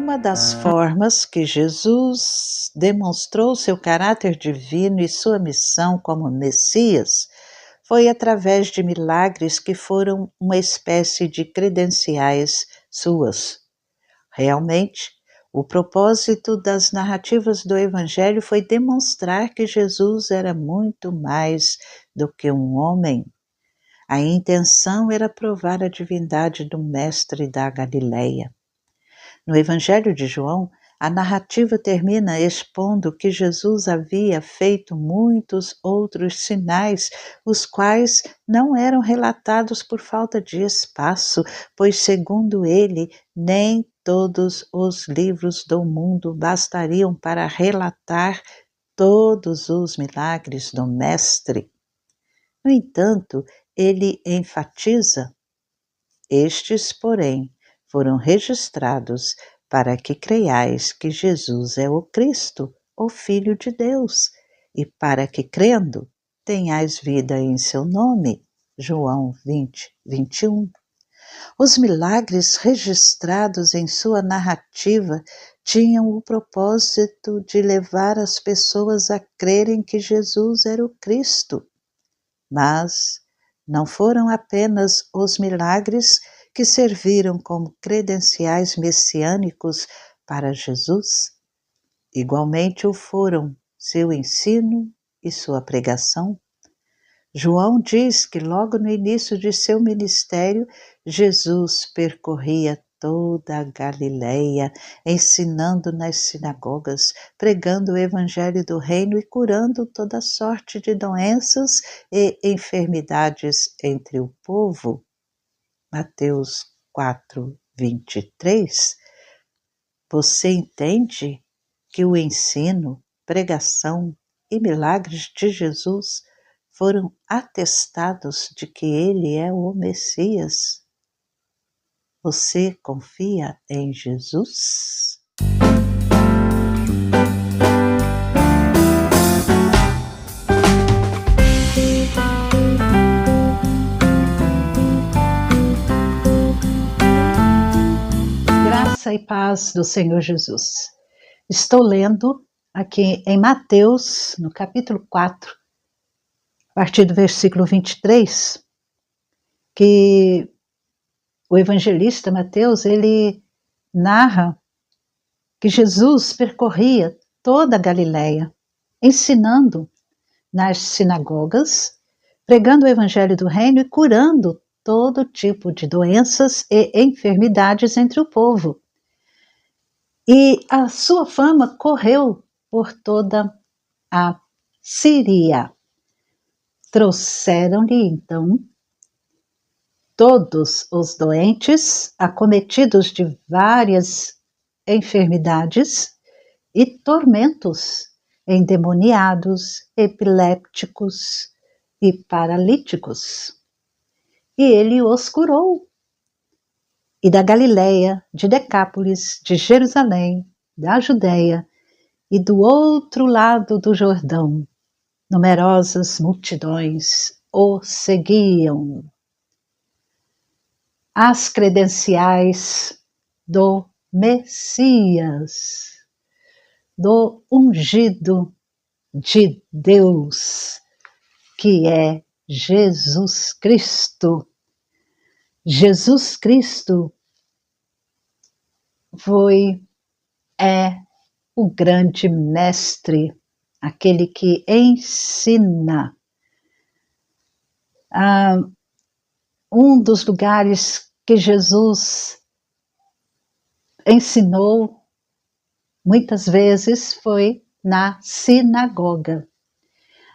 Uma das formas que Jesus demonstrou seu caráter divino e sua missão como Messias foi através de milagres que foram uma espécie de credenciais suas. Realmente, o propósito das narrativas do Evangelho foi demonstrar que Jesus era muito mais do que um homem. A intenção era provar a divindade do Mestre da Galileia. No Evangelho de João, a narrativa termina expondo que Jesus havia feito muitos outros sinais, os quais não eram relatados por falta de espaço, pois, segundo ele, nem todos os livros do mundo bastariam para relatar todos os milagres do Mestre. No entanto, ele enfatiza: estes, porém, foram registrados para que creiais que Jesus é o Cristo, o Filho de Deus, e para que, crendo, tenhais vida em seu nome. João 20, 21. Os milagres registrados em sua narrativa tinham o propósito de levar as pessoas a crerem que Jesus era o Cristo. Mas não foram apenas os milagres que serviram como credenciais messiânicos para Jesus. Igualmente o foram seu ensino e sua pregação. João diz que logo no início de seu ministério, Jesus percorria toda a Galileia, ensinando nas sinagogas, pregando o evangelho do reino e curando toda sorte de doenças e enfermidades entre o povo. Mateus 4, 23. Você entende que o ensino, pregação e milagres de Jesus foram atestados de que ele é o Messias? Você confia em Jesus? Graça e paz do Senhor Jesus. Estou lendo aqui em Mateus, no capítulo 4, a partir do versículo 23, que o evangelista Mateus, ele narra que Jesus percorria toda a Galileia, ensinando nas sinagogas, pregando o evangelho do reino e curando todo tipo de doenças e enfermidades entre o povo. E a sua fama correu por toda a Síria. Trouxeram-lhe, então, todos os doentes, acometidos de várias enfermidades e tormentos, endemoniados, epilépticos e paralíticos. E ele os curou. E da Galileia, de Decápolis, de Jerusalém, da Judeia e do outro lado do Jordão, numerosas multidões o seguiam. As credenciais do Messias, do ungido de Deus, que é Jesus Cristo. Jesus Cristo é o grande mestre, aquele que ensina. Um dos lugares que Jesus ensinou muitas vezes foi na sinagoga.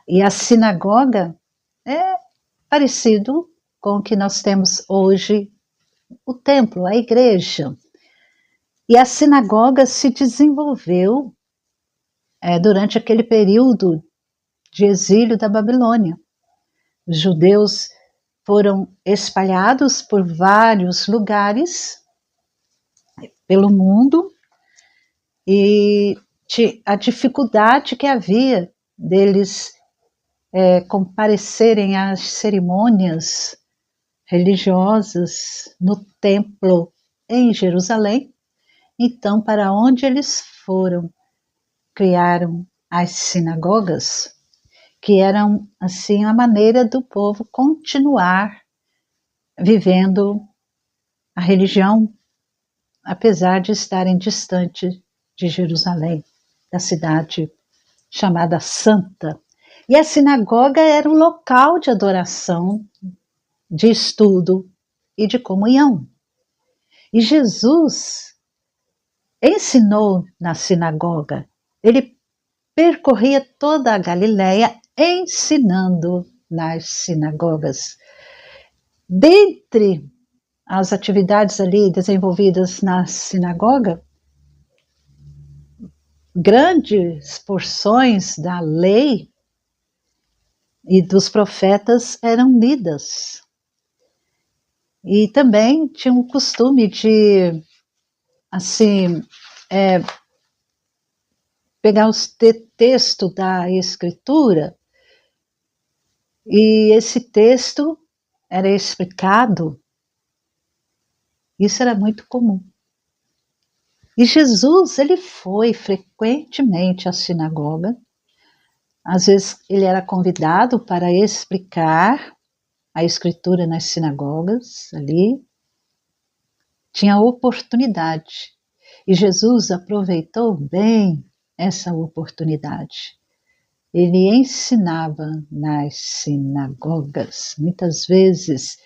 E a sinagoga é parecido com o que nós temos hoje, o templo, a igreja. E a sinagoga se desenvolveu durante aquele período de exílio da Babilônia. Os judeus foram espalhados por vários lugares pelo mundo e a dificuldade que havia deles comparecerem às cerimônias religiosas no templo em Jerusalém Então, para onde eles foram, criaram as sinagogas, que eram assim a maneira do povo continuar vivendo a religião, apesar de estarem distante de Jerusalém, da cidade chamada Santa. E a sinagoga era o local de adoração, de estudo e de comunhão. E Jesus ensinou na sinagoga. Ele percorria toda a Galileia ensinando nas sinagogas. Dentre as atividades ali desenvolvidas na sinagoga, grandes porções da lei e dos profetas eram lidas. E também tinha um costume de, assim, pegar os textos da Escritura, e esse texto era explicado. Isso era muito comum. E Jesus, ele foi frequentemente à sinagoga. Às vezes ele era convidado para explicar a Escritura nas sinagogas ali. Tinha oportunidade. E Jesus aproveitou bem essa oportunidade. Ele ensinava nas sinagogas, muitas vezes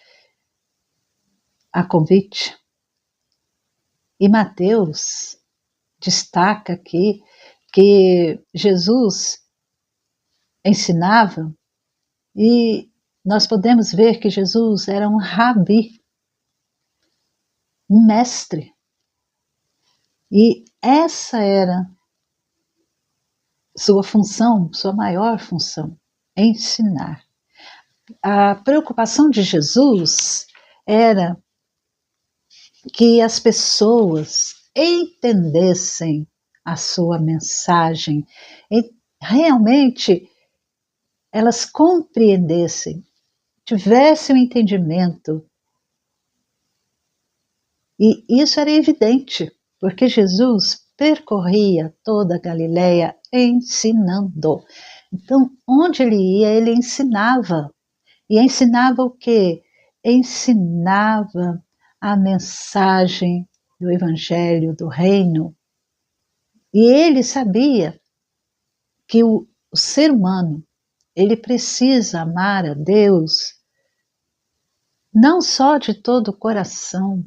a convite. E Mateus destaca aqui que Jesus ensinava, e nós podemos ver que Jesus era um rabi, um mestre. E essa era sua função, sua maior função, ensinar. A preocupação de Jesus era que as pessoas entendessem a sua mensagem, e realmente elas compreendessem, tivessem o entendimento. E isso era evidente, porque Jesus percorria toda a Galileia ensinando. Então, onde ele ia, ele ensinava. E ensinava o quê? Ensinava a mensagem do Evangelho, do Reino. E ele sabia que o ser humano, ele precisa amar a Deus não só de todo o coração,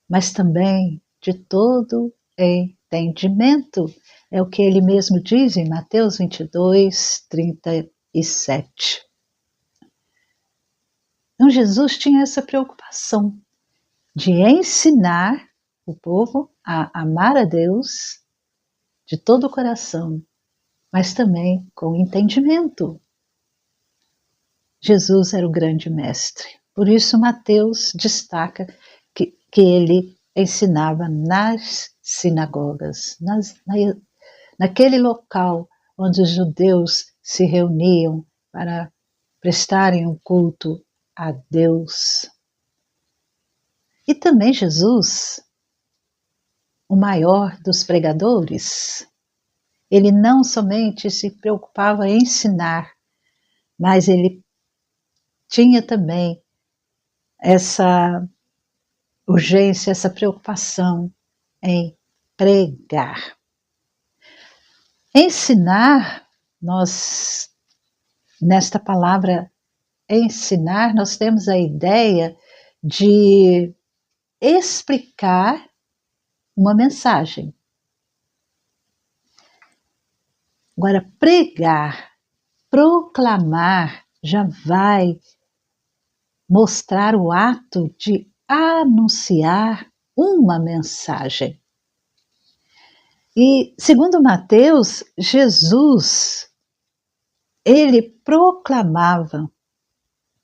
mas também de todo entendimento. É o que ele mesmo diz em Mateus 22, 37. Então Jesus tinha essa preocupação de ensinar o povo a amar a Deus de todo o coração, mas também com entendimento. Jesus era o grande mestre. Por isso Mateus destaca que ele ensinava nas sinagogas, naquele local onde os judeus se reuniam para prestarem um culto a Deus. E também Jesus, o maior dos pregadores, ele não somente se preocupava em ensinar, mas ele tinha também essa urgência, essa preocupação em pregar. Ensinar, nesta palavra ensinar, nós temos a ideia de explicar uma mensagem. Agora, pregar, proclamar, já vai mostrar o ato de anunciar uma mensagem. E, segundo Mateus, Jesus, ele proclamava,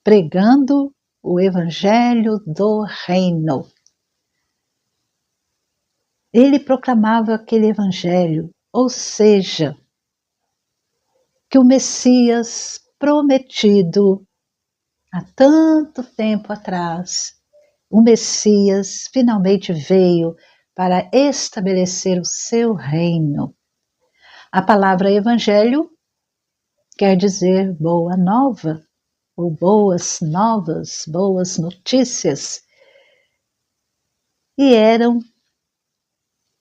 pregando o Evangelho do Reino. Ele proclamava aquele Evangelho, ou seja, que o Messias prometido há tanto tempo atrás, o Messias finalmente veio para estabelecer o seu reino. A palavra evangelho quer dizer boa nova, ou boas novas, boas notícias. E eram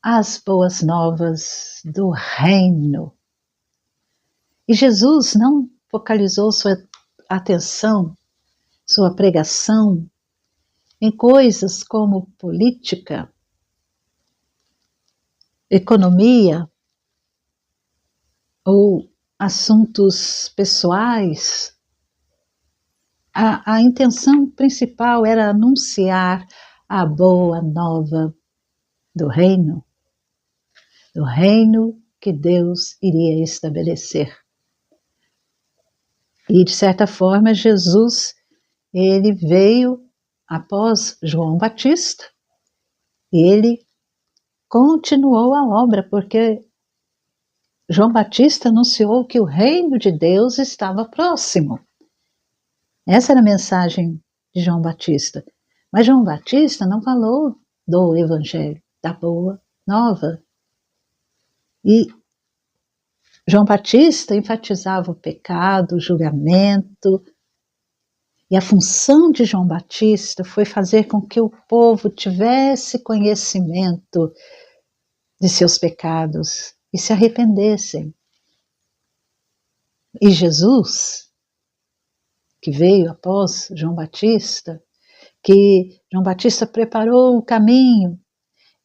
as boas novas do reino. E Jesus não focalizou sua atenção, sua pregação, em coisas como política, economia ou assuntos pessoais. A intenção principal era anunciar a boa nova do reino que Deus iria estabelecer. E, de certa forma, Jesus, ele veio após João Batista, e ele continuou a obra, porque João Batista anunciou que o reino de Deus estava próximo. Essa era a mensagem de João Batista. Mas João Batista não falou do evangelho, da boa nova. E João Batista enfatizava o pecado, o julgamento. E a função de João Batista foi fazer com que o povo tivesse conhecimento de seus pecados e se arrependessem. E Jesus, que veio após João Batista, que João Batista preparou o caminho,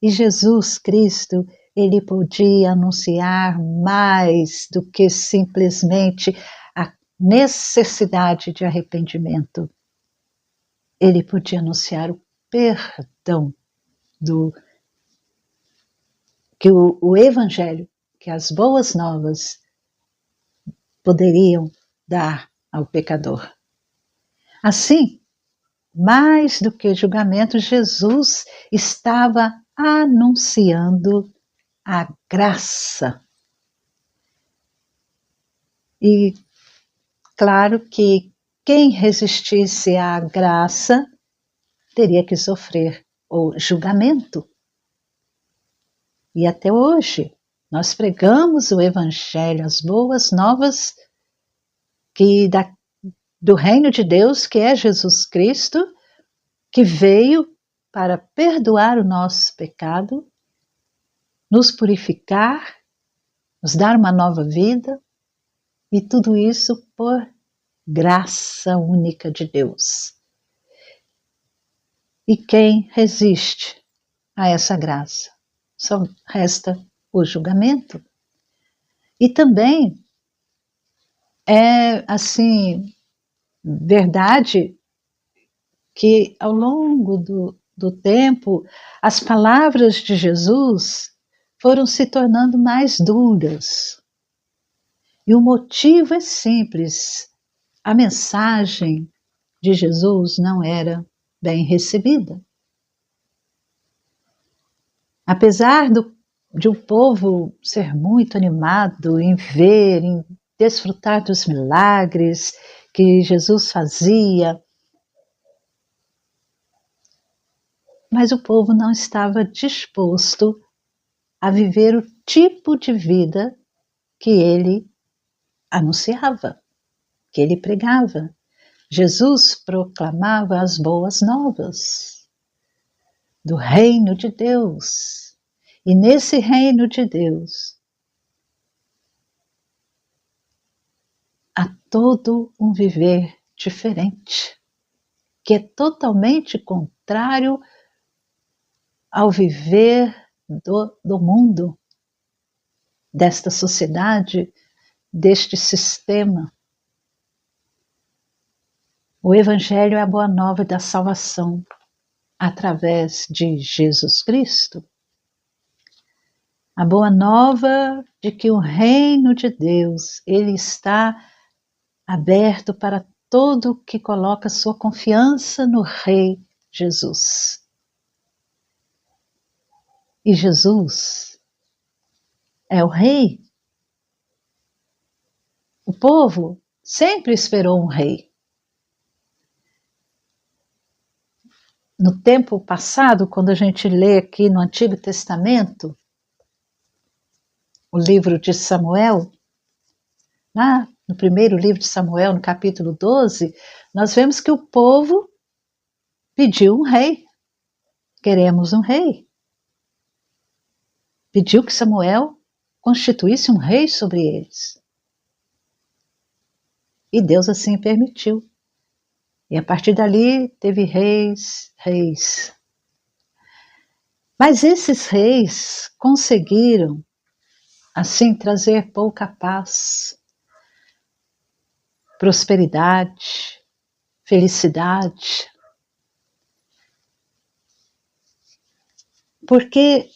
e Jesus Cristo, ele podia anunciar mais do que simplesmente a necessidade de arrependimento. Ele podia anunciar o perdão que o Evangelho, que as boas novas poderiam dar ao pecador. Assim, mais do que julgamento, Jesus estava anunciando a graça. E claro que quem resistisse à graça teria que sofrer o julgamento. E até hoje, nós pregamos o Evangelho, as boas novas do reino de Deus, que é Jesus Cristo, que veio para perdoar o nosso pecado, nos purificar, nos dar uma nova vida, e tudo isso por graça única de Deus. E quem resiste a essa graça? Só resta o julgamento. E também é assim, verdade que ao longo do tempo as palavras de Jesus foram se tornando mais duras. E o motivo é simples: a mensagem de Jesus não era bem recebida. Apesar de o povo ser muito animado em ver, em desfrutar dos milagres que Jesus fazia, mas o povo não estava disposto a viver o tipo de vida que ele anunciava, que ele pregava. Jesus proclamava as boas novas do reino de Deus. E nesse reino de Deus há todo um viver diferente, que é totalmente contrário ao viver do mundo, desta sociedade, deste sistema. O Evangelho é a boa nova da salvação através de Jesus Cristo. A boa nova de que o reino de Deus, ele está aberto para todo que coloca sua confiança no Rei Jesus. E Jesus é o Rei. O povo sempre esperou um Rei. no tempo passado, quando a gente lê aqui no Antigo Testamento, o livro de Samuel, lá no primeiro livro de Samuel, no capítulo 12, nós vemos que o povo pediu um rei. Queremos um rei. Pediu que Samuel constituísse um rei sobre eles. E Deus assim permitiu. E a partir dali teve reis. Mas esses reis conseguiram, assim, trazer pouca paz, prosperidade, felicidade. Porque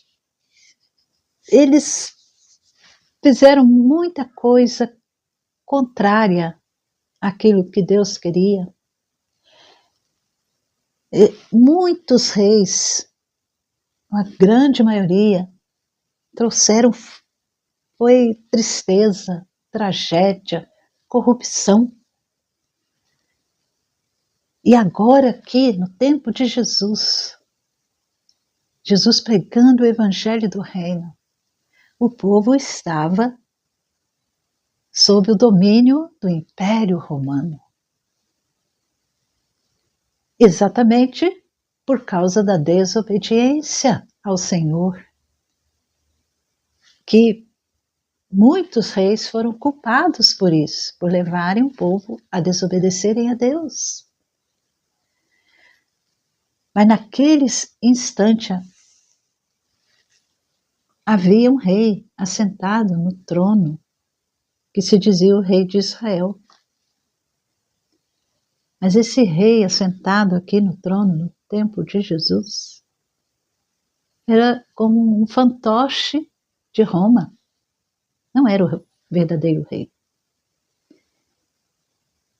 eles fizeram muita coisa contrária àquilo que Deus queria. E muitos reis, a grande maioria, trouxeram foi tristeza, tragédia, corrupção. E agora aqui, no tempo de Jesus, Jesus pregando o evangelho do reino, o povo estava sob o domínio do Império Romano. Exatamente por causa da desobediência ao Senhor, que muitos reis foram culpados por isso, por levarem o povo a desobedecerem a Deus. Mas naquele instante havia um rei assentado no trono, que se dizia o rei de Israel. Mas esse rei assentado aqui no trono, no tempo de Jesus, era como um fantoche de Roma. Não era o verdadeiro rei.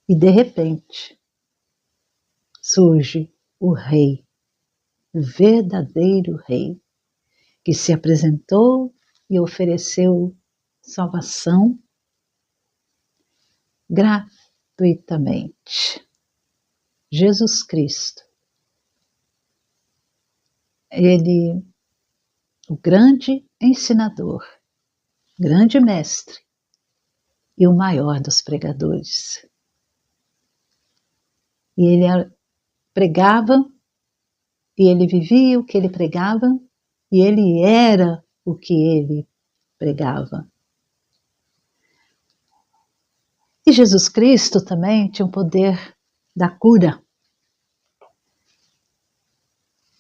E de repente surge o rei, o verdadeiro rei, que se apresentou e ofereceu salvação gratuitamente. Jesus Cristo. Ele, o grande ensinador, grande mestre e o maior dos pregadores. E ele pregava, e ele vivia o que ele pregava, e ele era o que ele pregava. E Jesus Cristo também tinha o poder da cura.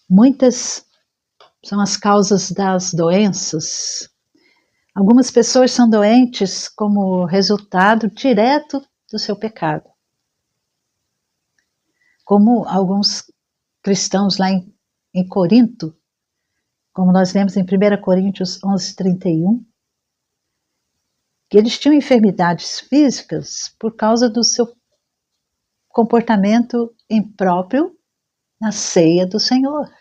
Muitas são as causas das doenças. Algumas pessoas são doentes como resultado direto do seu pecado. Como alguns cristãos lá em Corinto, como nós lemos em 1 Coríntios 11:31, que eles tinham enfermidades físicas por causa do seu comportamento impróprio na ceia do Senhor.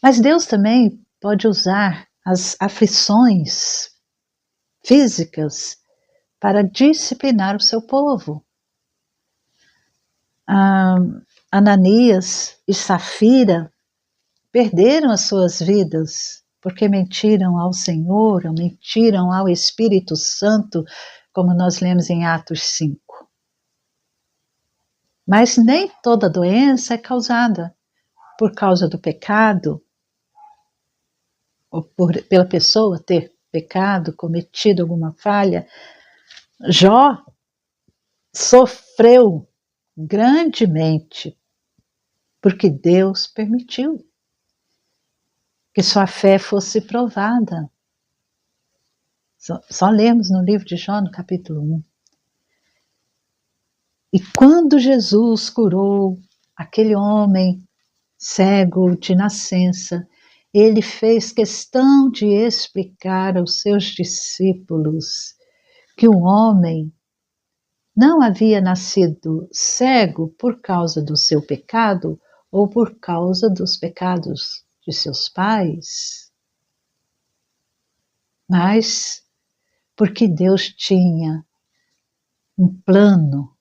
Mas Deus também pode usar as aflições físicas para disciplinar o seu povo. Ananias e Safira perderam as suas vidas porque mentiram ao Senhor, ou mentiram ao Espírito Santo, como nós lemos em Atos 5. Mas nem toda doença é causada por causa do pecado, ou pela pessoa ter pecado, cometido alguma falha. Jó sofreu grandemente porque Deus permitiu que sua fé fosse provada. Só lemos no livro de Jó, no capítulo 1. E quando Jesus curou aquele homem cego de nascença, ele fez questão de explicar aos seus discípulos que o homem não havia nascido cego por causa do seu pecado ou por causa dos pecados de seus pais, mas porque Deus tinha um plano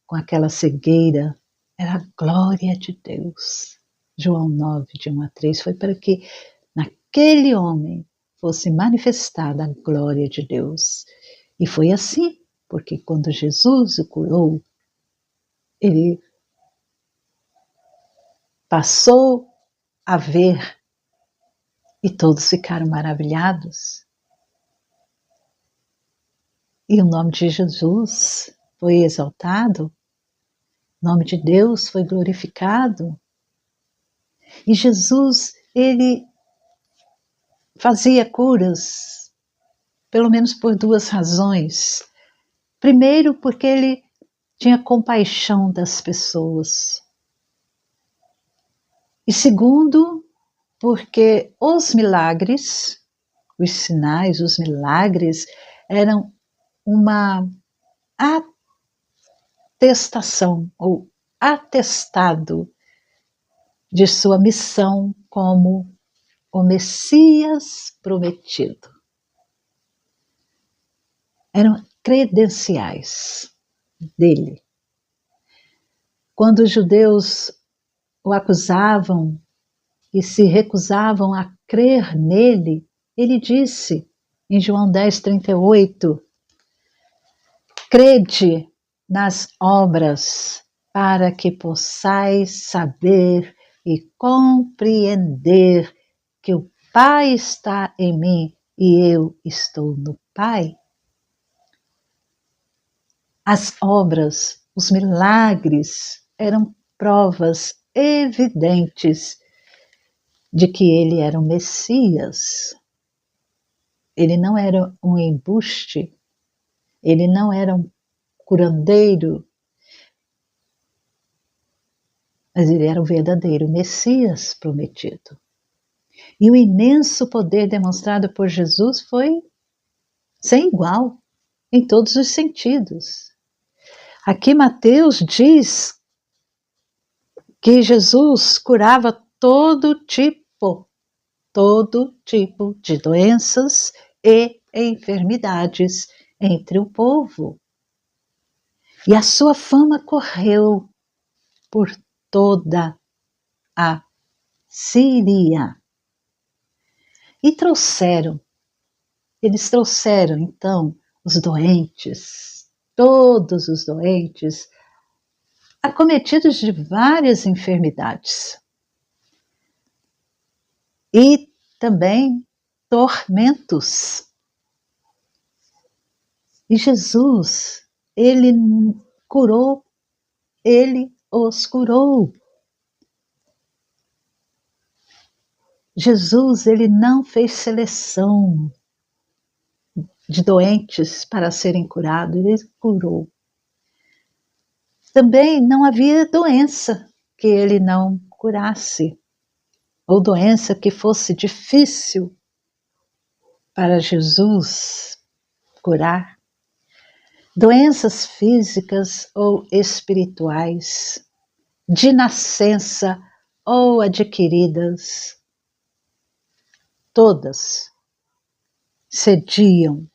com aquela cegueira era a glória de Deus. João 9, de 1 a 3, foi para que naquele homem fosse manifestada a glória de Deus. E foi assim, porque quando Jesus o curou, ele passou a ver e todos ficaram maravilhados. E o nome de Jesus foi exaltado, o nome de Deus foi glorificado. E Jesus, ele fazia curas, pelo menos por duas razões. Primeiro, porque ele tinha compaixão das pessoas. E segundo, porque os milagres, os sinais, os milagres, eram uma atestação ou atestado de sua missão como o Messias prometido. Eram credenciais dele. Quando os judeus o acusavam e se recusavam a crer nele, ele disse em João 10:38, crede nas obras para que possais saber e compreender que o Pai está em mim e eu estou no Pai. As obras, os milagres eram provas evidentes de que ele era o Messias. Ele não era um embuste, ele não era um curandeiro, mas ele era o verdadeiro Messias prometido. E o imenso poder demonstrado por Jesus foi sem igual, em todos os sentidos. Aqui Mateus diz que Jesus curava todo tipo de doenças e enfermidades entre o povo. E a sua fama correu por toda a Síria. E eles trouxeram então os doentes, todos os doentes, acometidos de várias enfermidades. E também tormentos. E Jesus, ele curou, ele os curou. Jesus, ele não fez seleção de doentes para serem curados, ele curou. Também não havia doença que ele não curasse, ou doença que fosse difícil para Jesus curar. Doenças físicas ou espirituais, de nascença ou adquiridas, todas cediam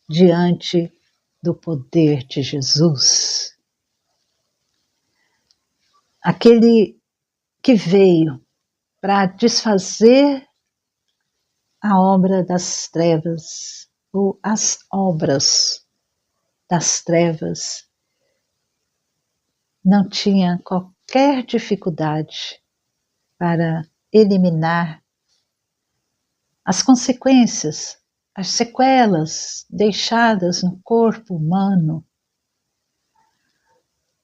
diante do poder de Jesus. Aquele que veio para desfazer a obra das trevas, ou as obras das trevas, não tinha qualquer dificuldade para eliminar as consequências, as sequelas deixadas no corpo humano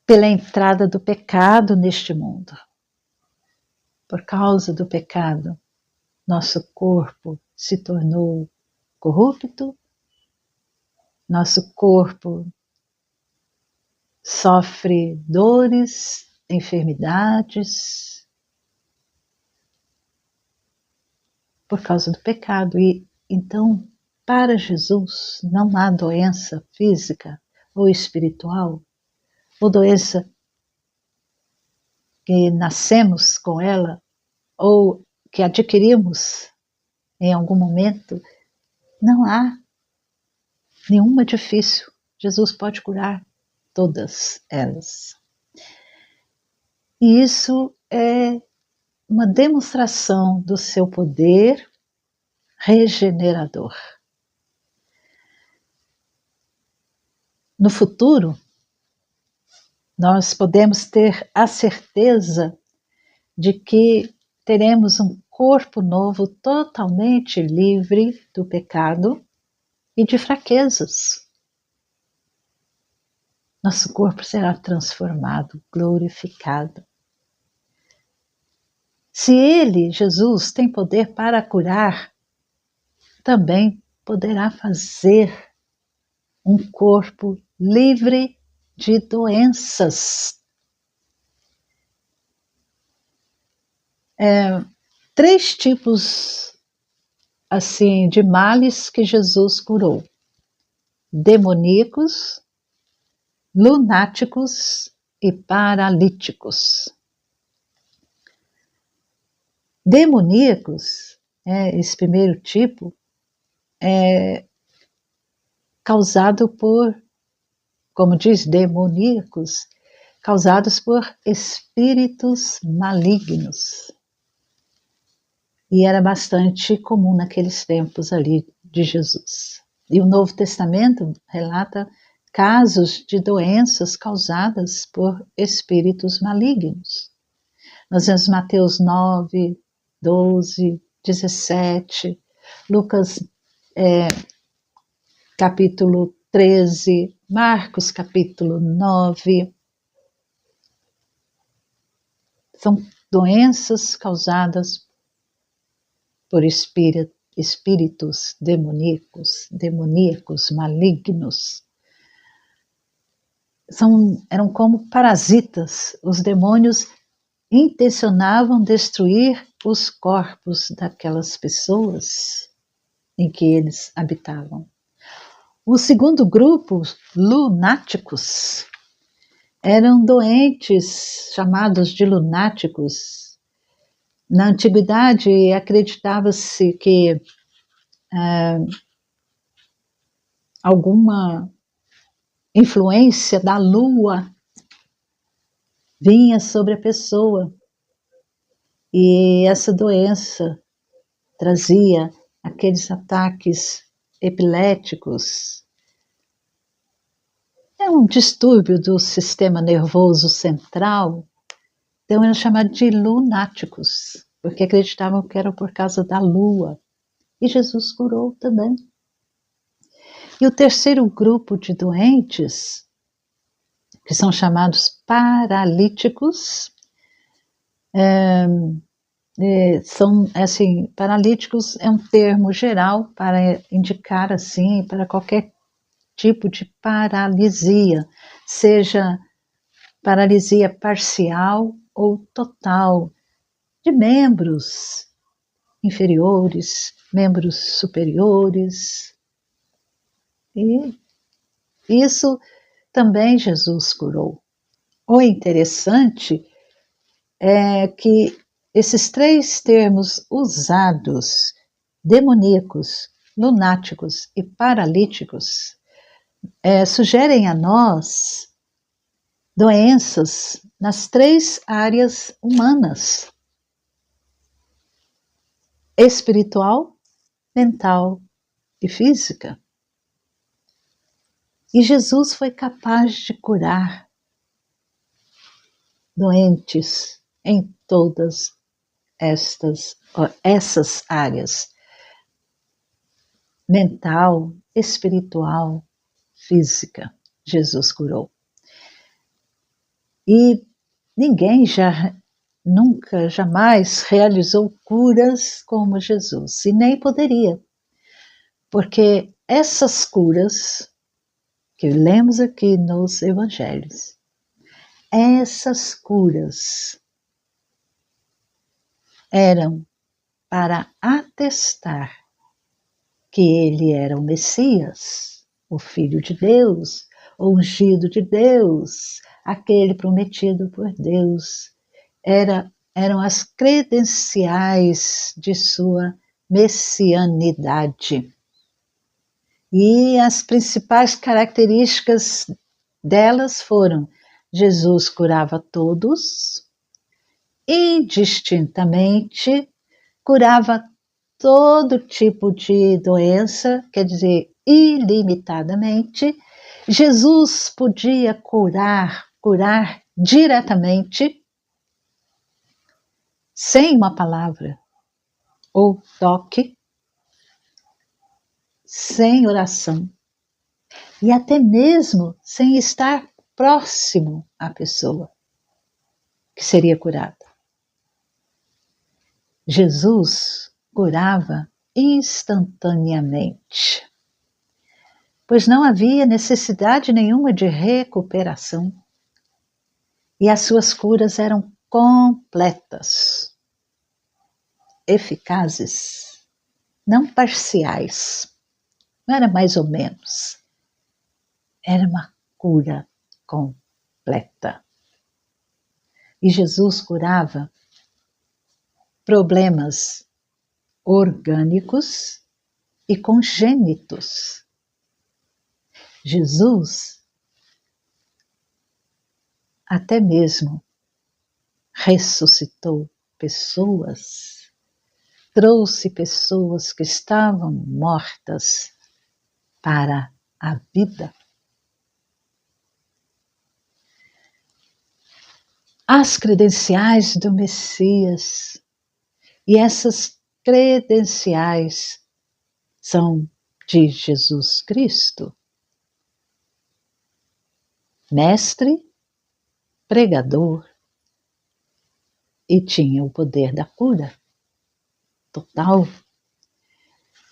pela entrada do pecado neste mundo. Por causa do pecado, nosso corpo se tornou corrupto, nosso corpo sofre dores, enfermidades, por causa do pecado. E então, para Jesus, não há doença física ou espiritual, ou doença que nascemos com ela, ou que adquirimos em algum momento. Não há nenhuma difícil. Jesus pode curar todas elas. E isso é uma demonstração do seu poder regenerador. No futuro, nós podemos ter a certeza de que teremos um corpo novo totalmente livre do pecado e de fraquezas. Nosso corpo será transformado, glorificado. Se Ele, Jesus, tem poder para curar, também poderá fazer um corpo livre de doenças. 3 tipos assim de males que Jesus curou: demoníacos, lunáticos e paralíticos. Demoníacos, esse primeiro tipo, é causado por, como diz, demoníacos, causados por espíritos malignos. E era bastante comum naqueles tempos ali de Jesus. E o Novo Testamento relata casos de doenças causadas por espíritos malignos. Nós vemos Mateus 9, 12, 17, Lucas capítulo 13, Marcos capítulo 9. São doenças causadas por espíritos demoníacos, malignos. Eram como parasitas. Os demônios intencionavam destruir os corpos daquelas pessoas em que eles habitavam. O segundo grupo, lunáticos, eram doentes chamados de lunáticos. Na antiguidade acreditava-se que alguma influência da lua vinha sobre a pessoa e essa doença trazia aqueles ataques epiléticos. É um distúrbio do sistema nervoso central, então eram chamados de lunáticos, porque acreditavam que era por causa da lua. E Jesus curou também. E o terceiro grupo de doentes, que são chamados paralíticos, são assim, paralíticos é um termo geral para indicar assim para qualquer tipo de paralisia, seja paralisia parcial ou total, de membros inferiores, membros superiores. E isso também Jesus curou. O interessante é que esses 3 termos usados, demoníacos, lunáticos e paralíticos, sugerem a nós doenças nas 3 áreas humanas: espiritual, mental e física. E Jesus foi capaz de curar doentes em todas essas áreas: mental, espiritual, física. Jesus curou. E ninguém nunca, jamais realizou curas como Jesus, e nem poderia, porque essas curas que lemos aqui nos evangelhos, essas curas eram para atestar que ele era o Messias, o Filho de Deus, o ungido de Deus, aquele prometido por Deus. Eram as credenciais de sua messianidade. E as principais características delas foram: Jesus curava todos, indistintamente, curava todo tipo de doença, quer dizer, ilimitadamente. Jesus podia curar diretamente, sem uma palavra ou toque, sem oração e até mesmo sem estar próximo à pessoa que seria curada. Jesus curava instantaneamente, pois não havia necessidade nenhuma de recuperação e as suas curas eram completas, eficazes, não parciais, não era mais ou menos, era uma cura completa. E Jesus curava problemas orgânicos e congênitos. Jesus até mesmo ressuscitou pessoas, trouxe pessoas que estavam mortas para a vida. As credenciais do Messias, e essas credenciais são de Jesus Cristo, mestre, pregador, e tinha o poder da cura total.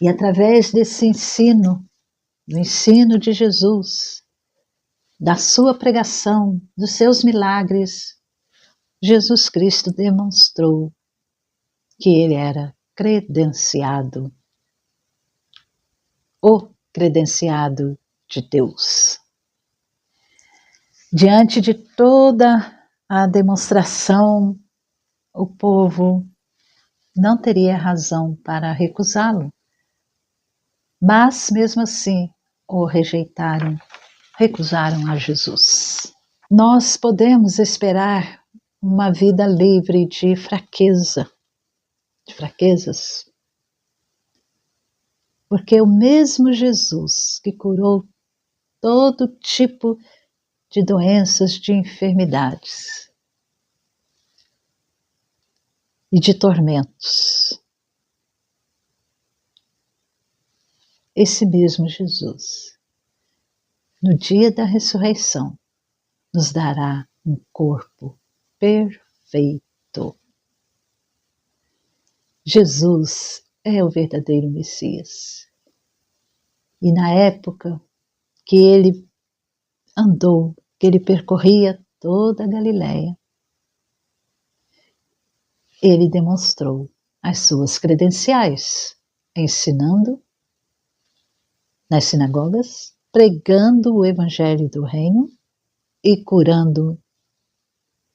E através desse ensino, do ensino de Jesus, da sua pregação, dos seus milagres, Jesus Cristo demonstrou que ele era credenciado, o credenciado de Deus. Diante de toda a demonstração, o povo não teria razão para recusá-lo, mas mesmo assim o rejeitaram, recusaram a Jesus. Nós podemos esperar uma vida livre de fraquezas, porque o mesmo Jesus que curou todo tipo de doenças, de enfermidades e de tormentos, esse mesmo Jesus, no dia da ressurreição, nos dará um corpo perfeito. Jesus é o verdadeiro Messias. E na época que ele andou, que ele percorria toda a Galileia, ele demonstrou as suas credenciais, ensinando nas sinagogas, pregando o evangelho do reino e curando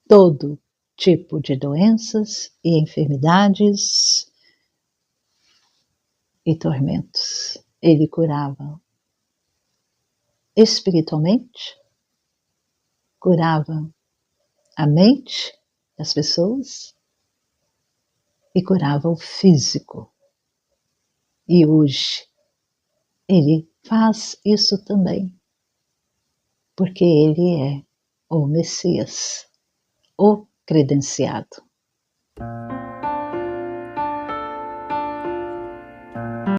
todo tipo de doenças e enfermidades e tormentos. Ele curava espiritualmente, curava a mente das pessoas e curava o físico. E hoje ele faz isso também, porque ele é o Messias, o credenciado.